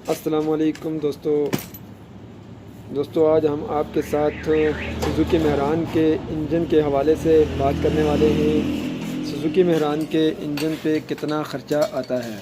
अस्सलाम वालेकुम दोस्तों आज हम आपके साथ सुज़ुकी मेहरान के इंजन के हवाले से बात करने वाले हैं। सुज़ुकी मेहरान के इंजन पे कितना ख़र्चा आता है,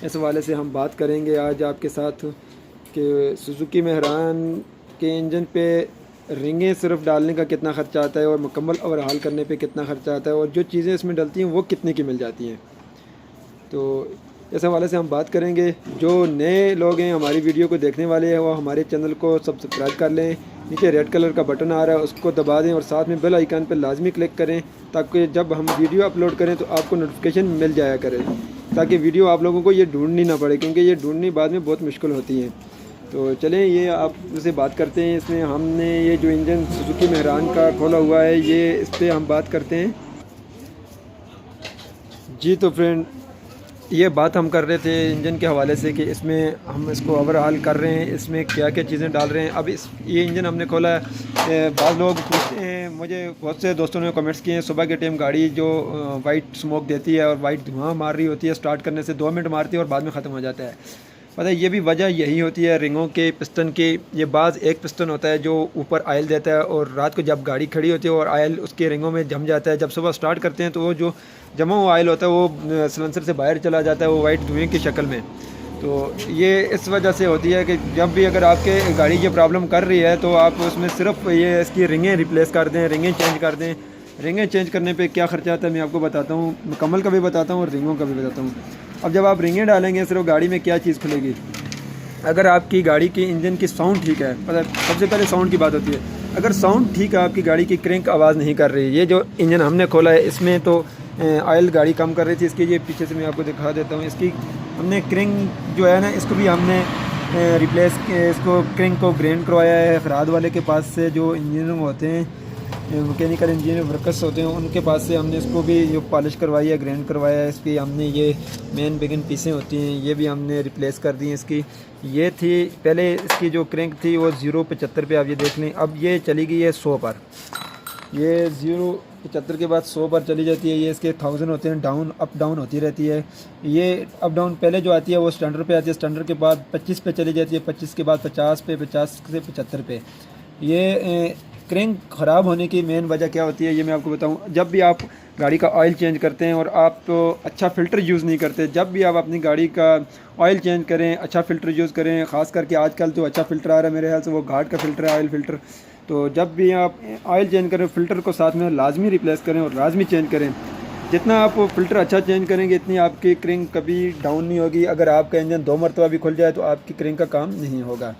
इस हवाले से हम बात करेंगे आज आपके साथ कि सुज़ुकी मेहरान के इंजन पे रिंगें सिर्फ डालने का कितना ख़र्चा आता है और मुकम्मल ओवरहाल करने पे कितना ख़र्चा आता है और जो चीज़ें इसमें डलती हैं वो कितने की मिल जाती हैं। तो इस हवाले से हम बात करेंगे। जो नए लोग हैं हमारी वीडियो को देखने वाले हैं वो हमारे चैनल को सब्सक्राइब कर लें। नीचे रेड कलर का बटन आ रहा है उसको दबा दें और साथ में बेल आइकन पर लाजमी क्लिक करें ताकि जब हम वीडियो अपलोड करें तो आपको नोटिफिकेशन मिल जाया करे, ताकि वीडियो आप लोगों को ये ढूंढनी ना पड़े, क्योंकि ये ढूंढनी बाद में बहुत मुश्किल होती है। तो चलें ये आप से बात करते हैं। इसमें हमने ये जो इंजन सुज़ुकी मेहरान का खोला हुआ है ये इस पर हम बात करते हैं जी। तो फ्रेंड ये बात हम कर रहे थे इंजन के हवाले से कि इसमें हम इसको ओवरहाल कर रहे हैं, इसमें क्या क्या चीज़ें डाल रहे हैं। अब ये इंजन हमने खोला है। बाद लोग पूछते हैं, मुझे बहुत से दोस्तों ने कमेंट्स किए हैं, सुबह के टाइम गाड़ी जो वाइट स्मोक देती है और वाइट धुआं मार रही होती है, स्टार्ट करने से 2 मिनट मारती है और बाद में ख़त्म हो जाता है। पता है ये भी वजह यही होती है रिंगों के पिस्टन की। ये बाज़ एक पिस्टन होता है जो ऊपर आयल देता है और रात को जब गाड़ी खड़ी होती है और आयल उसके रिंगों में जम जाता है, जब सुबह स्टार्ट करते हैं तो वो जो जमा हुआ आयल होता है वो सिलेंसर से बाहर चला जाता है, वो वाइट धुएँ की शक्ल में। तो ये इस वजह से होती है कि जब भी अगर आपके गाड़ी ये प्रॉब्लम कर रही है तो आप उसमें सिर्फ ये इसकी रिंगें रिप्लेस कर दें, रिंगें चेंज कर दें। रिंगें चेंज करने पे क्या ख़र्चा आता है मैं आपको बताता हूँ, मुकम्मल का भी बताता हूँ और रिंगों का भी बताता हूँ। अब जब आप रिंगें डालेंगे सिर्फ गाड़ी में क्या चीज़ खुलेगी। अगर आपकी गाड़ी की इंजन की साउंड ठीक है, पता सबसे पहले साउंड की बात होती है। अगर साउंड ठीक है, आपकी गाड़ी की क्रैंक आवाज़ नहीं कर रही। ये जो इंजन हमने खोला है इसमें तो ऑयल गाड़ी कम कर रही थी, इसके ये पीछे से मैं आपको दिखा देता हूँ। इसकी हमने क्रैंक जो है ना इसको भी हमने रिप्लेस इसको क्रैंक को ग्रेंड करवाया है खराद वाले के पास से। जो इंजीनियर होते हैं, मैकेनिकल इंजीनियर वर्कर्स होते हैं, उनके पास से हमने इसको भी जो पॉलिश करवाई है, ग्रेंड करवाया है। इसकी हमने ये मेन बिगिन पीसें होती हैं ये भी हमने रिप्लेस कर दी हैं। इसकी ये थी पहले इसकी जो क्रैंक थी वो 0.75 पे, आप ये देख लें। अब ये चली गई है 100 पर। ये 0.75 के बाद 100 पर चली जाती है। ये इसके 1000 होते हैं, डाउन अप डाउन होती रहती है। ये अप डाउन पहले जो आती है वो स्टैंडर्ड पे आती है, स्टैंडर्ड के बाद 25 पे चली जाती है, 25 के बाद 50 पे, 50 से 75 पे। ये क्रैंक ख़राब होने की मेन वजह क्या होती है ये मैं आपको बताऊं। जब भी आप गाड़ी का ऑयल चेंज करते हैं और आप तो अच्छा फ़िल्टर यूज़ नहीं करते, जब भी आप अपनी गाड़ी का ऑयल चेंज करें अच्छा फ़िल्टर यूज़ करें। ख़ास करके आजकल तो अच्छा फ़िल्टर आ रहा है मेरे ख्याल से, वो घाट का फ़िल्टर है, ऑयल फ़िल्टर। तो जब भी आप ऑयल चेंज करें फ़िल्टर को साथ में लाजमी रिप्लेस करें और लाजमी चेंज करें। जितना आप फ़िल्टर अच्छा चेंज करेंगे इतनी आपकी क्रैंक कभी डाउन नहीं होगी। अगर आपका इंजन 2 मरतबा भी खुल जाए तो आपकी क्रैंक का काम नहीं होगा।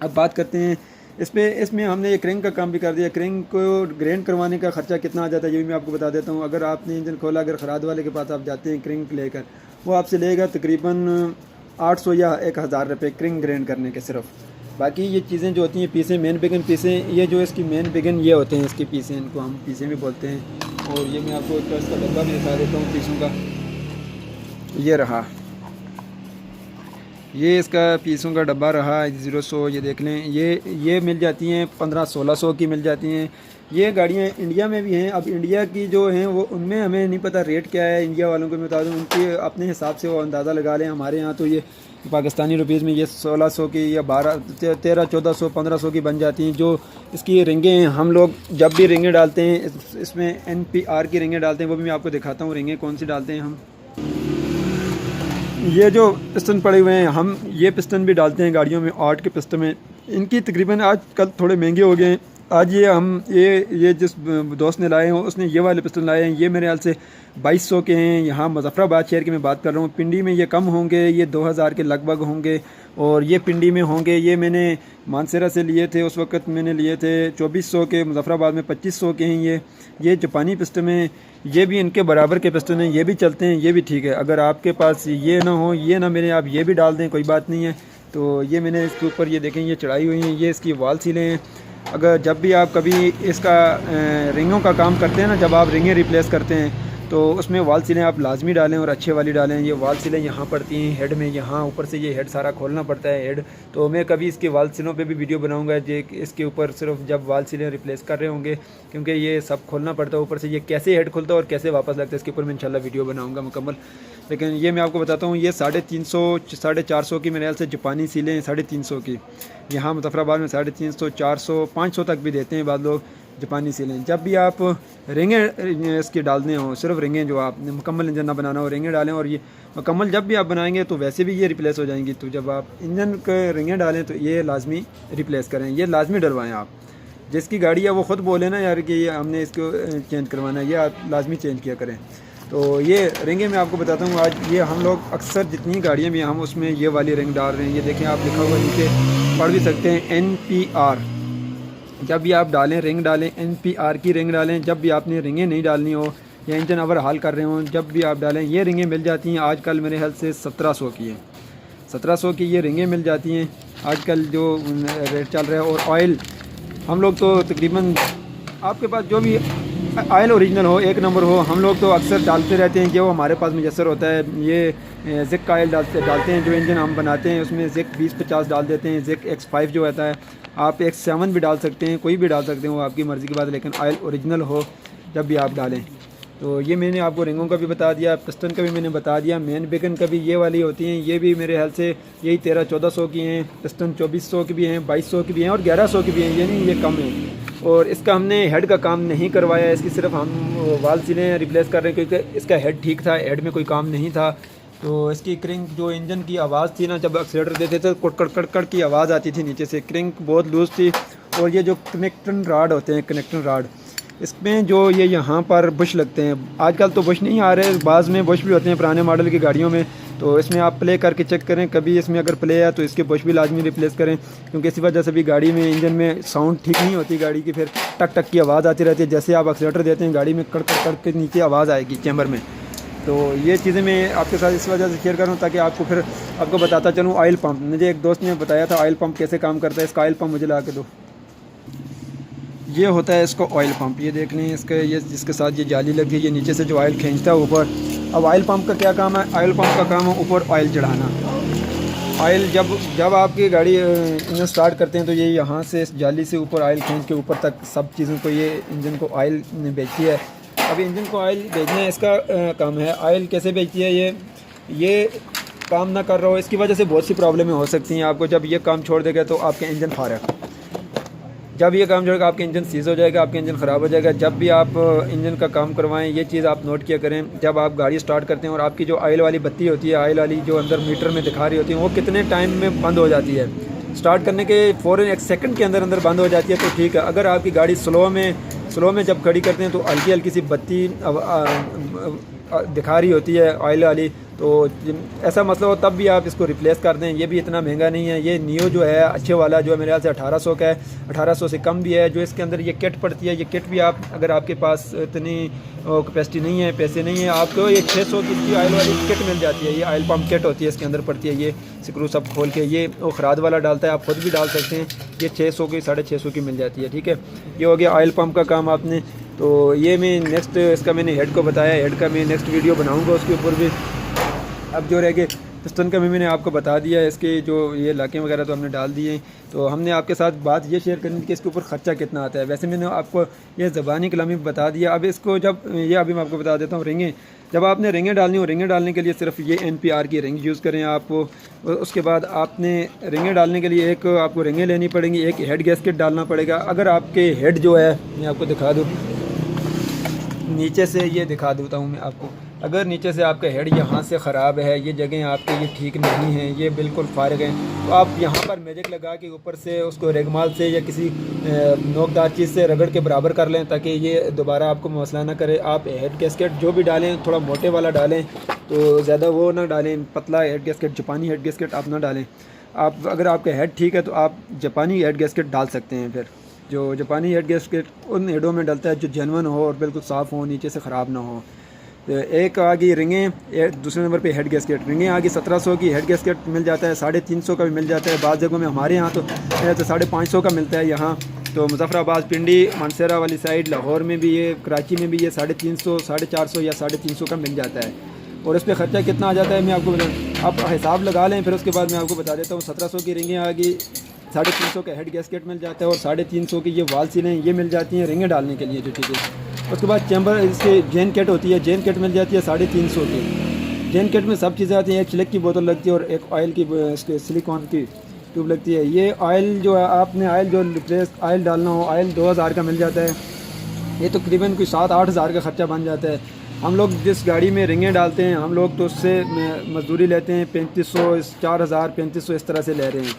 अब बात करते हैं इसमें हमने ये क्रैंक का काम भी कर दिया। क्रैंक को ग्रेंड करवाने का ख़र्चा कितना आ जाता है ये भी मैं आपको बता देता हूँ। अगर आपने इंजन खोला, अगर खराद वाले के पास आप जाते हैं क्रैंक लेकर, वो आपसे लेगा तकरीबन 800 या 1000 रुपये क्रैंक ग्रेंड करने के सिर्फ। बाकी ये चीज़ें जो होती हैं पीसें, मेन बिगिन पीसें, ये जो इसकी मेन बिगिन ये होते हैं इसकी पीसें, इनको हम पीसें भी बोलते हैं। और ये मैं आपको इसका डब्बा भी दिखा देता हूँ पीसों का। ये रहा, ये इसका पीसों का डब्बा रहा 0-100। ये देख लें, ये मिल जाती हैं 1500-1600 की मिल जाती हैं। ये गाड़ियाँ इंडिया में भी हैं। अब इंडिया की जो हैं वो उनमें हमें नहीं पता रेट क्या है। इंडिया वालों को मैं बता दूँ, उनके अपने हिसाब से वो अंदाज़ा लगा लें। हमारे यहाँ तो ये पाकिस्तानी रुपीज़ में ये 1600 की या 1300-1400 1500 की बन जाती हैं। जो इसकी रिंगें हैं, हम लोग जब भी रिंगें डालते हैं इसमें NPR की रिंगें डालते हैं, वो भी मैं आपको दिखाता हूँ रिंगें कौन सी डालते हैं हम। ये जो पिस्टन पड़े हुए हैं हम ये पिस्टन भी डालते हैं गाड़ियों में, 8 के पिस्टन में। इनकी तकरीबन आजकल थोड़े महंगे हो गए हैं। आज ये जिस दोस्त ने लाए हैं उसने ये वाले पिस्टन लाए हैं। ये मेरे ख्याल से 2200 के हैं। यहाँ मुजफ्फराबाद शहर की मैं बात कर रहा हूँ। पिंडी में ये कम होंगे, ये 2000 के लगभग होंगे। और ये पिंडी में होंगे। ये मैंने मानसरा से लिए थे, उस वक्त मैंने लिए थे 2400 के। मुजफ्फराबाद में 2500 के हैं। ये जापानी पिस्टन हैं, ये भी इनके बराबर के पिस्टन हैं, ये भी चलते हैं, ये भी ठीक है। अगर आपके पास ये ना हो, ये ना मेरे, आप ये भी डाल दें, कोई बात नहीं है। तो ये मैंने इसके ऊपर ये देखें ये चढ़ाई हुई हैं, ये इसकी वाल सीलें हैं। अगर जब भी आप कभी इसका रिंगों का काम करते हैं ना, जब आप रिंगें रिप्लेस करते हैं तो उसमें वाल सीलें आप लाजमी डालें और अच्छे वाली डालें। ये वाल सीलें यहाँ पड़ती हैं हेड में, यहाँ ऊपर से ये हेड सारा खोलना पड़ता है हेड। तो मैं कभी इसके वाल सीलों पे भी वीडियो बनाऊंगा जो इसके ऊपर सिर्फ जब वाल सीलें रिप्लेस कर रहे होंगे, क्योंकि ये सब खोलना पड़ता है ऊपर से, ये कैसे हेड खुलता है और कैसे वापस लगता है इसके ऊपर मैं इंशाल्लाह वीडियो बनाऊँगा मुकम्मल। लेकिन ये मैं आपको बताता हूँ, ये 350 450 की मेरे ख्याल से जापानी सीलें हैं, 350 की। यहाँ मुजफ्फराबाद में 350 400 500 तक भी देते हैं बाद लोग जापानी सीलें। जब भी आप रिंगें इसकी डालने हो, सिर्फ रिंगें जो आप मुकम्मल इंजन ना बनाना हो, रिंगें डालें। और ये मुकम्मल जब भी आप बनाएंगे तो वैसे भी ये रिप्लेस हो जाएंगी। तो जब आप इंजन के रिंगें डालें तो ये लाजमी रिप्लेस करें, ये लाजमी डलवाएँ आप। जिसकी गाड़ी है वो ख़ुद बोले ना यार कि ये हमने इसको चेंज करवाना है, ये आप लाजमी चेंज किया करें। तो ये रिंगें मैं आपको बताता हूँ आज, ये हम लोग अक्सर जितनी गाड़ियाँ भी हम उसमें ये वाली रिंग डाल रहे हैं। ये देखें आप, लिखा हुआ नीचे पढ़ भी सकते हैं NPR। जब भी आप डालें रिंग डालें, NPR की रिंग डालें। जब भी आपने रिंगें नहीं डालनी हो या इंजन ओवर हाल कर रहे हो, जब भी आप डालें ये रिंगें मिल जाती हैं। आजकल मेरे ख्याल से 1700 की हैं, 1700 की ये रिंगें मिल जाती हैं आजकल जो रेट चल रहा है। और ऑयल हम लोग तो तकरीबन आपके पास जो भी ऑयल ओरिजिनल हो, एक नंबर हो, हम लोग तो अक्सर डालते रहते हैं। जो हमारे पास मुयसर होता है ये ज़िक का ऑयल डालते हैं। जो इंजन हम बनाते हैं उसमें ज़िक 20-50 डाल देते हैं। ज़िक X5 जो होता है, आप X7 भी डाल सकते हैं, कोई भी डाल सकते हैं, वो आपकी मर्ज़ी की बात है। लेकिन ऑयल ओरिजिनल हो जब भी आप डालें। तो ये मैंने आपको रिंगों का भी बता दिया, पिस्टन का भी मैंने बता दिया। मेन बेगन का भी ये वाली होती हैं, ये भी मेरे ख्याल से यही 1300-1400 की हैं। पिस्टन 2400 की भी हैं, 2200 की भी हैं और 1100 की भी हैं, ये नहीं ये कम है। और इसका हमने हेड का काम नहीं करवाया, इसकी सिर्फ हम वाल सीलें रिप्लेस कर रहे हैं क्योंकि इसका हेड ठीक था, हेड में कोई काम नहीं था। तो इसकी क्रिंक जो इंजन की आवाज़ थी ना, जब एक्सीलेटर देते थे कड़ की आवाज़ आती थी नीचे से, क्रिंक बहुत लूज़ थी। और ये जो कनेक्टिंग राड होते हैं, कनेक्टिंग राड, इसमें जो ये यहाँ पर बुश लगते हैं। आजकल तो बुश नहीं आ रहे, बाज़ में बुश भी होते हैं पुराने मॉडल की गाड़ियों में। तो इसमें आप प्ले करके चेक करें, कभी इसमें अगर प्ले है तो इसके बुश भी लाजमी रिप्लेस करें, क्योंकि इसी वजह से भी गाड़ी में इंजन में साउंड ठीक नहीं होती गाड़ी की, फिर टक टक की आवाज़ आती रहती है। जैसे आप एक्सीलेटर देते हैं गाड़ी में कड़ के नीचे आवाज़ आएगी चैम्बर में। तो ये चीज़ें मैं आपके साथ इस वजह से शेयर करूँ ताकि आपको फिर आपको बताता चलूँ। ऑयल पम्प, मुझे एक दोस्त ने बताया था ऑयल पम्प कैसे काम करता है। इसका ऑयल पम्प मुझे ला के दो। ये होता है इसको ऑयल पंप, ये देख लें इसका, ये जिसके साथ ये जाली लगी है, ये नीचे से जो ऑयल खींचता है ऊपर। अब ऑयल पंप का क्या काम है? ऑयल पंप का काम है ऊपर ऑयल चढ़ाना। ऑयल जब आपकी गाड़ी इंजन स्टार्ट करते हैं तो ये यहाँ से इस जाली से ऊपर ऑयल खींच के ऊपर तक सब चीज़ों को ये इंजन को ऑयल बेचती है। अब इंजन को ऑयल बेचना इसका काम है। ऑयल कैसे बेचती है? ये काम ना कर रहा हो, इसकी वजह से बहुत सी प्रॉब्लमें हो सकती हैं आपको। जब ये काम छोड़ देगा तो आपके इंजन फारग, जब ये काम छोड़ेगा आपके इंजन सीज़ हो जाएगा, आपके इंजन ख़राब हो जाएगा। जब भी आप इंजन का काम करवाएं ये चीज़ आप नोट किया करें। जब आप गाड़ी स्टार्ट करते हैं और आपकी जो ऑयल वाली बत्ती होती है, ऑयल वाली जो अंदर मीटर में दिखा रही होती है, वो कितने टाइम में बंद हो जाती है। स्टार्ट करने के फ़ौरन 1 सेकंड के अंदर अंदर बंद हो जाती है तो ठीक है। अगर आपकी गाड़ी स्लो में जब खड़ी करते हैं तो हल्की हल्की सी बत्ती दिखा रही होती है ऑयल वाली, तो ऐसा मसला हो तब भी आप इसको रिप्लेस कर दें। ये भी इतना महंगा नहीं है। ये नियो जो है अच्छे वाला जो है मेरे ख्याल से 1800 का है, 1800 से कम भी है। जो इसके अंदर ये किट पड़ती है, ये किट भी आप अगर आपके पास इतनी कैपेसिटी नहीं है, पैसे नहीं है, आपको ये 600 की ऑयल वाली किट मिल जाती है। ये ऑयल पम्प किट होती है, इसके अंदर पड़ती है। ये स्क्रू सब खोल के ये खराद वाला डालता है, आप खुद भी डाल सकते हैं। ये 600 की 650 की मिल जाती है। ठीक है, ये हो गया ऑयल पम्प का काम आपने। तो ये मैं नेक्स्ट इसका मैंने हेड को बताया, हेड का मैं नेक्स्ट वीडियो बनाऊँगा उसके ऊपर भी। अब जो रह गए पिस्टन का भी मैंने आपको बता दिया, इसके जो ये लाके वगैरह तो हमने डाल दिए। तो हमने आपके साथ बात ये शेयर करनी थी कि इसके ऊपर ख़र्चा कितना आता है। वैसे मैंने आपको ये ज़बानी कलामी बता दिया। अब इसको जब ये अभी मैं आपको बता देता हूँ, रिंगें जब आपने रिंगें डालनी हो, रिंगें डालने के लिए सिर्फ ये NPR की रिंग यूज़ करें आप। उसके बाद आपने रिंगें डालने के लिए एक आपको रिंगें लेनी पड़ेंगी, एक हेड गैस्केट डालना पड़ेगा। अगर आपके हेड जो है, मैं आपको दिखा दूँ नीचे से, ये दिखा देता हूँ मैं आपको। अगर नीचे से आपका हेड यहाँ से ख़राब है, ये जगह आपके ये ठीक नहीं है, ये बिल्कुल फारग हैं, तो आप यहाँ पर मैजिक लगा के ऊपर से उसको रेगमाल से या किसी नोकदार चीज़ से रगड़ के बराबर कर लें ताकि ये दोबारा आपको मसला ना करे। आप हेड गैस्केट जो भी डालें थोड़ा मोटे वाला डालें, तो ज़्यादा वो ना डालें, पतला हेड गैस्केट, जापानी हेड गैस्केट आप ना डालें। आप अगर आपका हेड ठीक है तो आप जापानी हेड गैस्केट डाल सकते हैं। फिर जो जापानी हेड गैस्केट उन हेडों में डलता है जो जेन्युइन हो और बिल्कुल साफ़ हो, नीचे से ख़राब ना हो। तो एक आ गई रिंगें, दूसरे नंबर पे हेड गैस्केट। रिंगें आ गई 1700 की, हेड गैस्केट मिल जाता है 350 का भी मिल जाता है। बाद जगहों में हमारे यहाँ तो 550 का मिलता है यहाँ। तो मुजफ्फराबाद, पिंडी, मानसरा वाली साइड, लाहौर में भी ये, कराची में भी ये 350, 450 या 350 का मिल जाता है। और इस पर ख़र्चा कितना आ जाता है मैं आपको बता, आप हिसाब लगा लें, फिर उसके बाद मैं आपको बता देता हूँ। 1700 की रिंगें आ गई, 350 का हेड गैसकेट मिल जाता है और 350 की ये वाल सीलें ये मिल जाती हैं रिंगें डालने के लिए जो, ठीक है। उसके बाद चैम्बर, इसके जेन किट होती है, जेन किट मिल जाती है 350 की। जेन किट में सब चीज़ें आती हैं, एक चिलक की बोतल लगती है और एक ऑयल की इसके सिलिकॉन की ट्यूब लगती है। ये ऑयल जो है, आपने ऑयल जो रिप्लेस ऑयल डालना हो, ऑयल 2000 का मिल जाता है। ये तो तकरीबन कोई 7-8 हज़ार का ख़र्चा बन जाता है। हम लोग जिस गाड़ी में रिंगें डालते हैं, हम लोग तो उससे मजदूरी लेते हैं 3500, 4000, 3500 इस तरह से ले रहे हैं।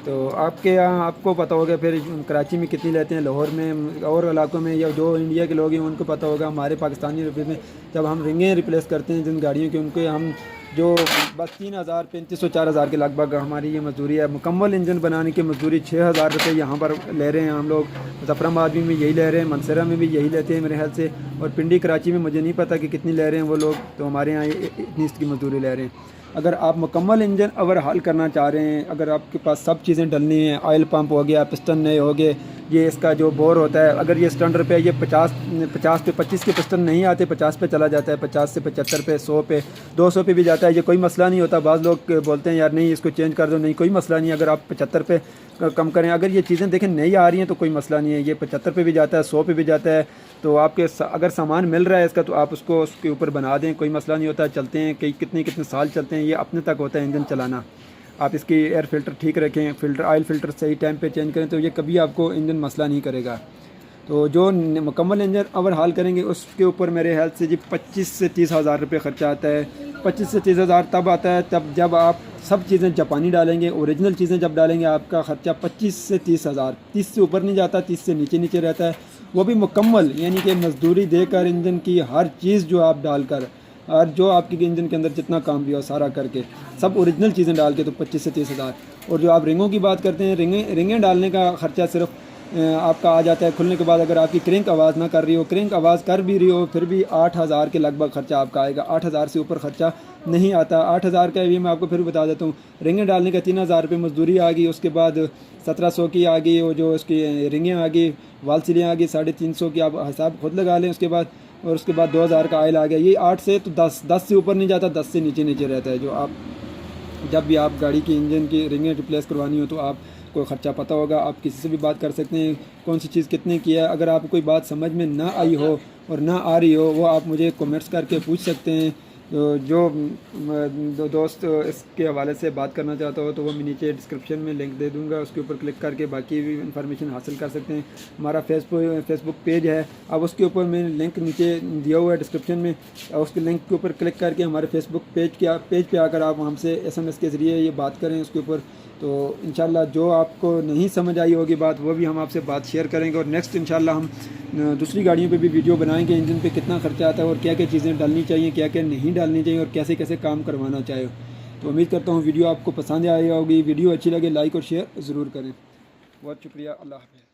तो आपके यहाँ आपको पता होगा फिर कराची में कितनी लेते हैं, लाहौर में और इलाकों में, या जो इंडिया के लोग हैं उनको पता होगा। हमारे पाकिस्तानी रुपये में जब हम रिंगें रिप्लेस करते हैं जिन गाड़ियों की, उनके हम जो बस 3000, 3500, 4000 के लगभग हमारी ये मजदूरी है। मुकम्मल इंजन बनाने की मजदूरी 6000 रुपये यहाँ पर ले रहे हैं हम लोग। मुजफ्फराबाद में यही ले रहे हैं, मनसरा में भी यही लेते हैं मेरे ख्याल से, और पिंडी कराची में मुझे नहीं पता कि कितनी ले रहे हैं वो लोग। तो हमारे यहाँ इतनी इसकी मजदूरी ले रहे हैं। अगर आप मुकम्मल इंजन ओवरहाल करना चाह रहे हैं, अगर आपके पास सब चीज़ें डलनी हैं, ऑयल पंप हो गया, पिस्टन नए हो गए, ये इसका जो बोर होता है, अगर ये स्टैंडर्ड पे ये 50 पे 25 के पिस्टन नहीं आते, 50 पे चला जाता है, 50 से 75 पे, 100 पे, 200 पे भी जाता है, ये कोई मसला नहीं होता। बाज़ लोग बोलते हैं यार नहीं इसको चेंज कर दो, नहीं कोई मसला नहीं। अगर आप 75 पे कम करें, अगर ये चीज़ें देखें नई आ रही हैं तो कोई मसला नहीं है, ये 75 पे भी जाता है, 100 पे भी जाता है। तो आपके अगर सामान मिल रहा है इसका तो आप उसको उसके ऊपर बना दें, कोई मसला नहीं होता। चलते हैं कई कितने साल चलते हैं, ये अपने तक होता है इंजन चलाना। आप इसकी एयर फ़िल्टर ठीक रखें, फ़िल्टर ऑयल फ़िल्टर सही टाइम पे चेंज करें तो ये कभी आपको इंजन मसला नहीं करेगा। तो जो मुकम्मल इंजन ओवरहाल करेंगे उसके ऊपर मेरे ख्याल से जी 25 से 30 हज़ार रुपये ख़र्चा आता है। 25 से 30 हज़ार तब आता है तब जब आप सब चीज़ें जापानी डालेंगे, ओरिजिनल चीज़ें जब डालेंगे आपका ख़र्चा 25 से 30 हज़ार, 30 से ऊपर नहीं जाता, 30 से नीचे रहता है। वो भी मुकम्मल, यानी कि मजदूरी देकर इंजन की हर चीज़ जो आप डालकर, और जो आपके इंजन के अंदर जितना काम भी हो सारा करके सब ओरिजिनल चीज़ें डाल के तो 25 से 30 हज़ार। और जो आप रिंगों की बात करते हैं, रिंगें डालने का ख़र्चा सिर्फ आपका आ जाता है खुलने के बाद। अगर आपकी क्रैंक आवाज़ ना कर रही हो, क्रैंक आवाज़ कर भी रही हो, फिर भी 8000 के लगभग ख़र्चा आपका आएगा। 8000 से ऊपर ख़र्चा नहीं आता। 8000 का भी मैं आपको फिर बता देता हूँ। रिंगें डालने का 3000 रुपये मजदूरी आ गई, उसके बाद 1700 की आ गई, और जो उसकी रिंगें आ गई, वाल सिलें आ गई 350 की, आप हिसाब खुद लगा लें उसके बाद। और उसके बाद 2000 का ऑयल आ गया। ये 8 से तो 10 से ऊपर नहीं जाता, 10 से नीचे रहता है। जो आप जब भी आप गाड़ी की इंजन की रिंगें रिप्लेस करवानी हो तो आप को ख़र्चा पता होगा, आप किसी से भी बात कर सकते हैं कौन सी चीज़ कितने की है। अगर आपको कोई बात समझ में ना आई हो और ना आ रही हो, वो आप मुझे कमेंट्स करके पूछ सकते हैं। तो जो दोस्त इसके हवाले से बात करना चाहता हो तो वो मैं नीचे डिस्क्रिप्शन में लिंक दे दूंगा, उसके ऊपर क्लिक करके बाकी भी इंफॉर्मेशन हासिल कर सकते हैं। हमारा फेसबुक पेज है, अब उसके ऊपर मैंने लिंक नीचे दिया हुआ है डिस्क्रिप्शन में, उसके लिंक के ऊपर क्लिक करके हमारे फेसबुक पेज पे आकर आप हमसे SMS के ज़रिए ये बात करें उसके ऊपर। तो इंशाल्लाह जो आपको नहीं समझ आई होगी बात, वो भी हम आपसे बात शेयर करेंगे। और नेक्स्ट इंशाल्लाह हम दूसरी गाड़ियों पे भी वीडियो बनाएंगे, इंजन पे कितना खर्चा आता है और क्या क्या चीज़ें डालनी चाहिए, क्या क्या नहीं डालनी चाहिए और कैसे कैसे काम करवाना चाहिए। तो उम्मीद करता हूँ वीडियो आपको पसंद आई होगी। वीडियो अच्छी लगे लाइक और शेयर ज़रूर करें। बहुत शुक्रिया, अल्लाह हाफ़िज़।